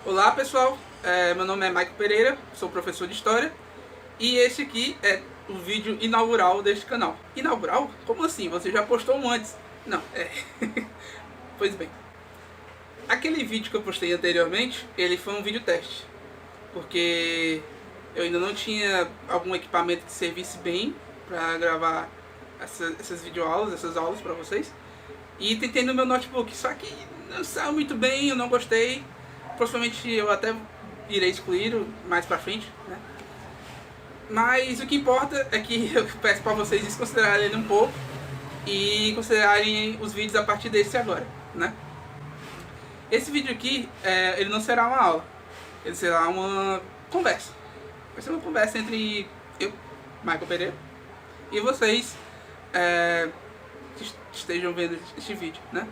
Olá pessoal, meu nome é Maico Pereira, sou professor de História e esse aqui é o vídeo inaugural deste canal. Inaugural? Como assim? Você já postou um antes? Não, pois bem, aquele vídeo que eu postei anteriormente, ele foi um vídeo teste, porque eu ainda não tinha algum equipamento que servisse bem para gravar essas videoaulas, essas aulas para vocês. E tentei no meu notebook, só que não saiu muito bem, eu não gostei. Possivelmente eu até irei excluir mais pra frente, né? Mas o que importa é que eu peço pra vocês desconsiderarem ele um pouco e considerarem os vídeos a partir desse agora, né? Esse vídeo aqui, ele não será uma aula, ele será uma conversa. Vai ser uma conversa entre eu, Michael Pereira, e vocês que estejam vendo este vídeo, né?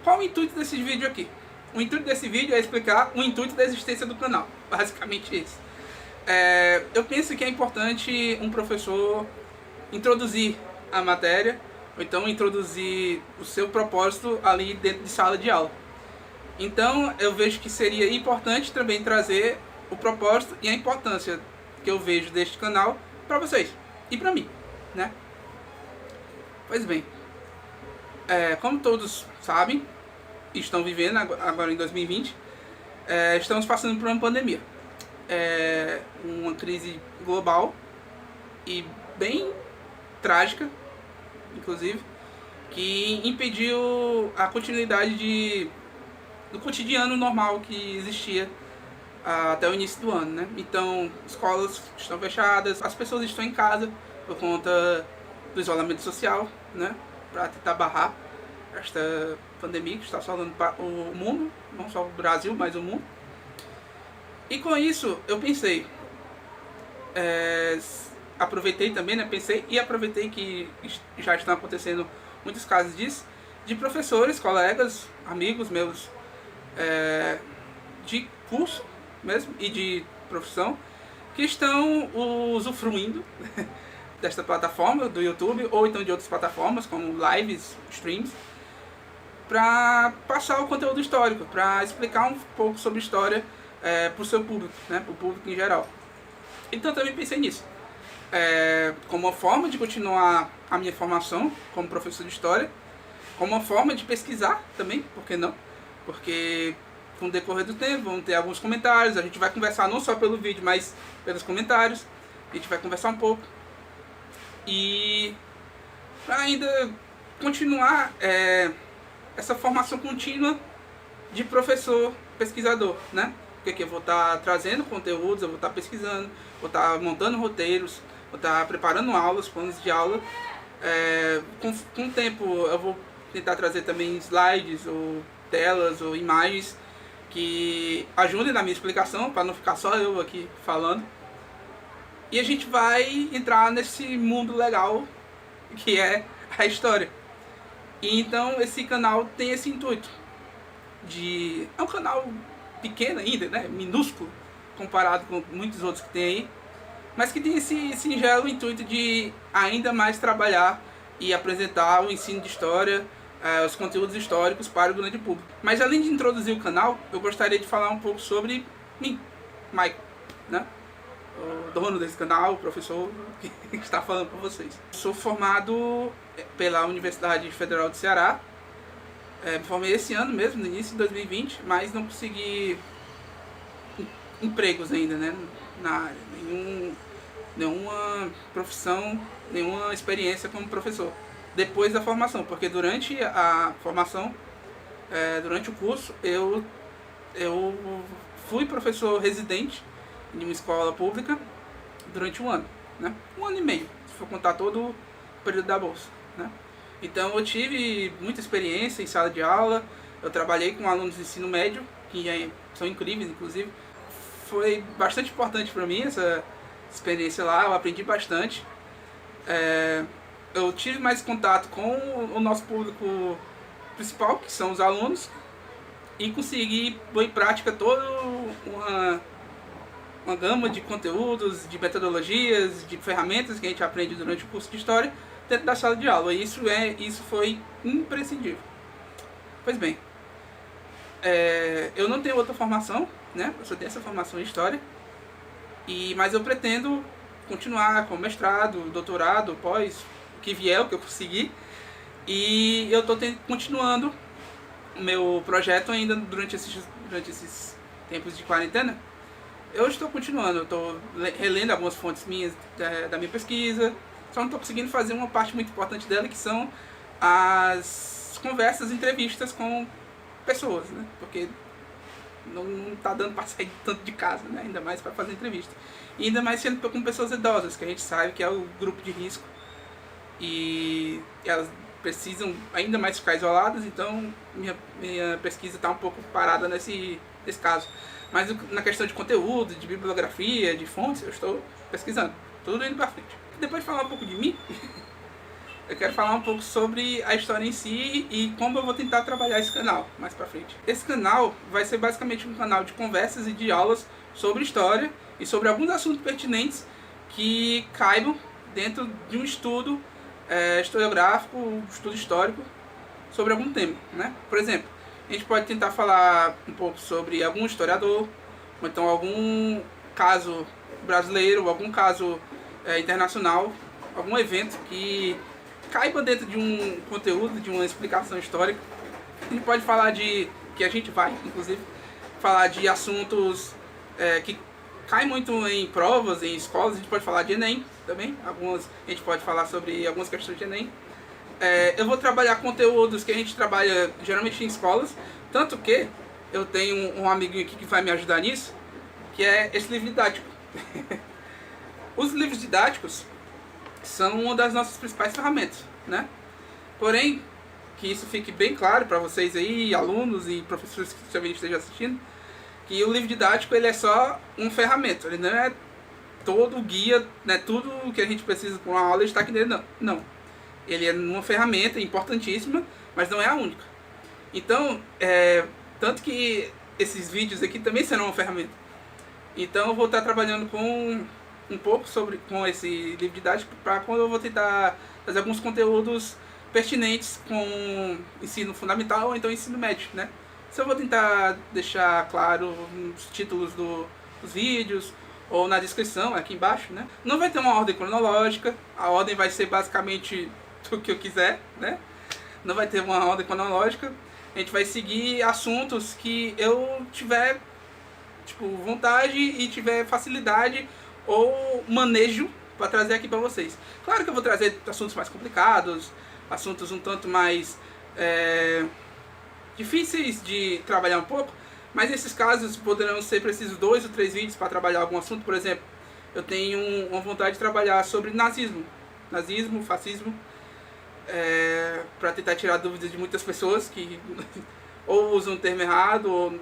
Qual o intuito desse vídeo aqui? O intuito desse vídeo é explicar o intuito da existência do canal, basicamente isso. Eu penso que é importante um professor introduzir a matéria, ou então introduzir o seu propósito ali dentro de sala de aula. Então eu vejo que seria importante também trazer o propósito e a importância que eu vejo deste canal para vocês e para mim, né? Pois bem, como todos sabem, estão vivendo agora em 2020, estamos passando por uma pandemia. Uma crise global e bem trágica, inclusive, que impediu a continuidade do cotidiano normal que existia até o início do ano, né? Então, escolas estão fechadas, as pessoas estão em casa por conta do isolamento social, né? Para tentar barrar esta pandemia que está assolando o mundo, não só o Brasil, mas o mundo. E com isso eu pensei, aproveitei também, né? Aproveitei que já estão acontecendo muitos casos disso, de professores, colegas, amigos meus de curso mesmo e de profissão que estão usufruindo desta plataforma do YouTube ou então de outras plataformas como lives, streams, para passar o conteúdo histórico, para explicar um pouco sobre história para o seu público, né, para o público em geral. Então eu também pensei nisso, como uma forma de continuar a minha formação como professor de história, como uma forma de pesquisar também, por que não? Porque com o decorrer do tempo vão ter alguns comentários, a gente vai conversar não só pelo vídeo, mas pelos comentários, a gente vai conversar um pouco. E para ainda continuar essa formação contínua de professor pesquisador, né? Porque aqui eu vou estar trazendo conteúdos, eu vou estar pesquisando, vou estar montando roteiros, vou estar preparando aulas, planos de aula. Com o tempo eu vou tentar trazer também slides ou telas ou imagens que ajudem na minha explicação, para não ficar só eu aqui falando. E a gente vai entrar nesse mundo legal que é a história. E então esse canal tem esse intuito de... É um canal pequeno ainda, né? Minúsculo, comparado com muitos outros que tem aí, mas que tem esse singelo intuito de ainda mais trabalhar e apresentar o ensino de história, os conteúdos históricos para o grande público. Mas além de introduzir o canal, eu gostaria de falar um pouco sobre mim, Michael, né? O dono desse canal, o professor que está falando para vocês. Sou formado pela Universidade Federal do Ceará, me formei esse ano mesmo, no início de 2020, mas não consegui empregos ainda, né, na área, nenhuma profissão, nenhuma experiência como professor depois da formação, porque durante a formação, durante o curso, eu fui professor residente em uma escola pública durante um ano, né? Um ano e meio, se for contar todo o período da bolsa, né? Então eu tive muita experiência em sala de aula, eu trabalhei com alunos de ensino médio, que são incríveis, inclusive. Foi bastante importante para mim essa experiência lá, eu aprendi bastante. Eu tive mais contato com o nosso público principal, que são os alunos, e consegui pôr em prática toda uma gama de conteúdos, de metodologias, de ferramentas que a gente aprende durante o curso de História dentro da sala de aula. E isso foi imprescindível. Pois bem, eu não tenho outra formação, né? Eu só tenho essa formação em História, mas eu pretendo continuar com mestrado, doutorado, pós, o que vier, o que eu conseguir. E eu estou continuando o meu projeto ainda durante esses tempos de quarentena. Eu estou continuando, eu estou relendo algumas fontes minhas da minha pesquisa, só não estou conseguindo fazer uma parte muito importante dela, que são as conversas, entrevistas com pessoas, né? Porque não está dando para sair tanto de casa, né? Ainda mais para fazer entrevista. E ainda mais sendo com pessoas idosas, que a gente sabe que é o grupo de risco. E elas precisam ainda mais ficar isoladas, então minha pesquisa está um pouco parada nesse caso. Mas na questão de conteúdo, de bibliografia, de fontes, eu estou pesquisando. Tudo indo para frente. Depois de falar um pouco de mim, eu quero falar um pouco sobre a história em si e como eu vou tentar trabalhar esse canal mais pra frente. Esse canal vai ser basicamente um canal de conversas e de aulas sobre história e sobre alguns assuntos pertinentes que caibam dentro de um estudo historiográfico, um estudo histórico sobre algum tema, né? Por exemplo, a gente pode tentar falar um pouco sobre algum historiador, ou então algum caso brasileiro, algum caso internacional, algum evento que caiba dentro de um conteúdo, de uma explicação histórica. A gente pode falar que a gente vai, inclusive, falar de assuntos que caem muito em provas, em escolas. A gente pode falar de Enem também, a gente pode falar sobre algumas questões de Enem. Eu vou trabalhar conteúdos que a gente trabalha geralmente em escolas, tanto que eu tenho um amiguinho aqui que vai me ajudar nisso, que é esse livro didático. Os livros didáticos são uma das nossas principais ferramentas, né? Porém, que isso fique bem claro para vocês aí, alunos e professores que talvez estejam assistindo, que o livro didático ele é só uma ferramenta, ele não é todo o guia, né? Tudo o que a gente precisa para uma aula está aqui nele, não. Ele é uma ferramenta importantíssima, mas não é a única. Então, tanto que esses vídeos aqui também serão uma ferramenta. Então eu vou estar trabalhando com um pouco com esse livro didático para quando eu vou tentar fazer alguns conteúdos pertinentes com ensino fundamental ou então ensino médio, né? Isso eu vou tentar deixar claro nos títulos dos vídeos ou na descrição aqui embaixo, né? Não vai ter uma ordem cronológica, a ordem vai ser basicamente o que eu quiser, né? Não vai ter uma ordem cronológica, a gente vai seguir assuntos que eu tiver vontade e tiver facilidade ou manejo para trazer aqui para vocês. Claro que eu vou trazer assuntos mais complicados, assuntos um tanto mais difíceis de trabalhar um pouco, mas nesses casos poderão ser precisos 2 ou 3 vídeos para trabalhar algum assunto. Por exemplo, eu tenho uma vontade de trabalhar sobre nazismo, fascismo, para tentar tirar dúvidas de muitas pessoas que ou usam o termo errado ou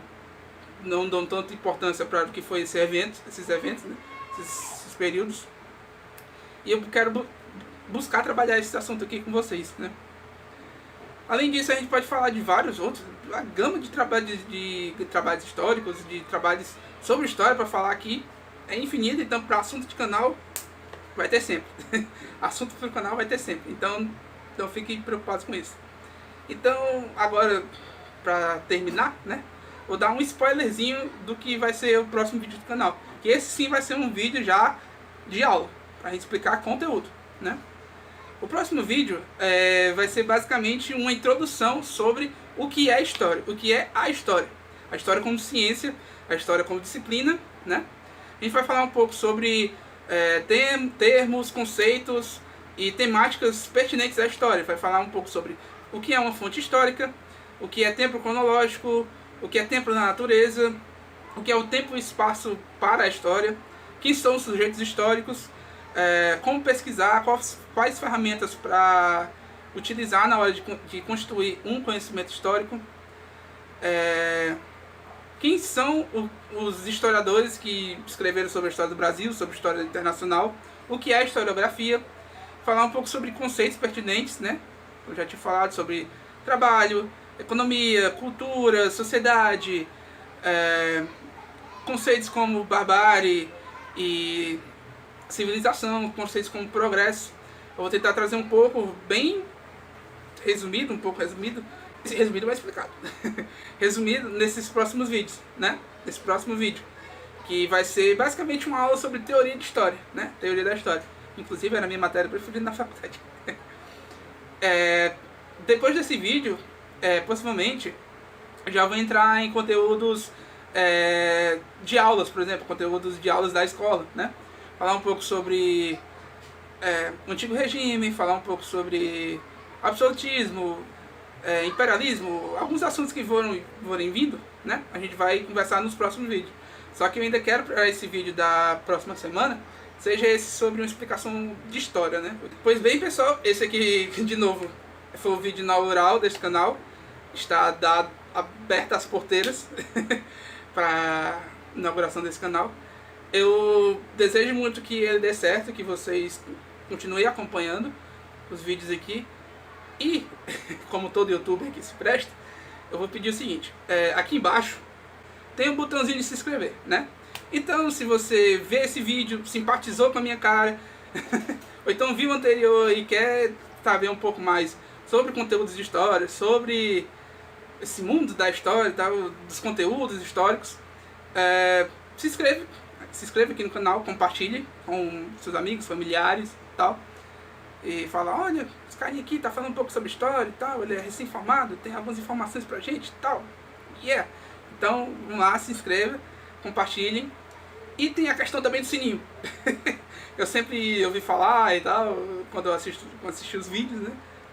não dão tanta importância para o que foi esses eventos, né? esses períodos. E eu quero buscar trabalhar esse assunto aqui com vocês, né? Além disso, a gente pode falar de vários outros, a gama de trabalhos históricos, de trabalhos sobre história para falar aqui é infinita. Então, para assunto de canal, vai ter sempre. Assunto para o canal vai ter sempre. Então fiquem preocupados com isso. Então, agora, para terminar, né? Vou dar um spoilerzinho do que vai ser o próximo vídeo do canal. Que esse sim vai ser um vídeo já de aula, para a gente explicar conteúdo, né? O próximo vídeo vai ser basicamente uma introdução sobre o que é história, o que é a história como ciência, a história como disciplina, né? A gente vai falar um pouco sobre termos, conceitos e temáticas pertinentes à história. Vai falar um pouco sobre o que é uma fonte histórica, o que é tempo cronológico, o que é tempo na natureza, o que é o tempo e espaço para a história, quem são os sujeitos históricos, como pesquisar, quais ferramentas para utilizar na hora de constituir um conhecimento histórico, quem são os historiadores que escreveram sobre a história do Brasil, sobre a história internacional, o que é a historiografia, falar um pouco sobre conceitos pertinentes, né? Eu já tinha falado sobre trabalho, economia, cultura, sociedade, conceitos como barbárie e civilização, conceitos como progresso. Eu vou tentar trazer um pouco resumido, Resumido, mais explicado. Resumido nesses próximos vídeos, né? Nesse próximo vídeo, que vai ser basicamente uma aula sobre teoria de história, né? Teoria da história. Inclusive era a minha matéria preferida na faculdade. Depois desse vídeo, possivelmente, já vou entrar em conteúdos de aulas, por exemplo, conteúdos de aulas da escola, né? Falar um pouco sobre o antigo regime, falar um pouco sobre absolutismo, imperialismo, alguns assuntos que forem vindo, né? A gente vai conversar nos próximos vídeos. Só que eu ainda quero para esse vídeo da próxima semana seja esse sobre uma explicação de história, né? Pois bem, pessoal, esse aqui, de novo, foi o vídeo inaugural desse canal. Está aberta as porteiras para inauguração desse canal. Eu desejo muito que ele dê certo, que vocês continuem acompanhando os vídeos aqui. E, como todo youtuber que se presta, eu vou pedir o seguinte, aqui embaixo tem um botãozinho de se inscrever, né? Então, se você vê esse vídeo, simpatizou com a minha cara, ou então viu o anterior e quer saber um pouco mais sobre conteúdos de história, sobre esse mundo da história, tal, dos conteúdos históricos, se inscreva aqui no canal, compartilhe com seus amigos, familiares e tal. E fala, olha, esse carinha aqui tá falando um pouco sobre história e tal, ele é recém-formado, tem algumas informações pra gente e tal. Então, vamos lá, se inscreva, compartilhem. E tem a questão também do sininho. Eu sempre ouvi falar e tal, quando eu assisti os vídeos, né?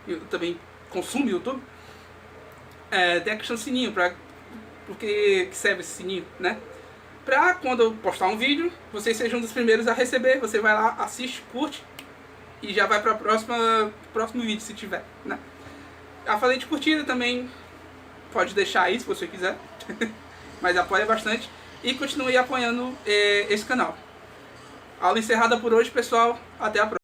Eu também consumo YouTube. Tem a questão do sininho, porque que serve esse sininho, né? Pra quando eu postar um vídeo, vocês sejam um dos primeiros a receber. Você vai lá, assiste, curte e já vai para próximo vídeo se tiver, né? Eu falei de curtida também, pode deixar aí se você quiser, mas apoia bastante e continue apoiando esse canal. Aula encerrada por hoje, pessoal, até a próxima.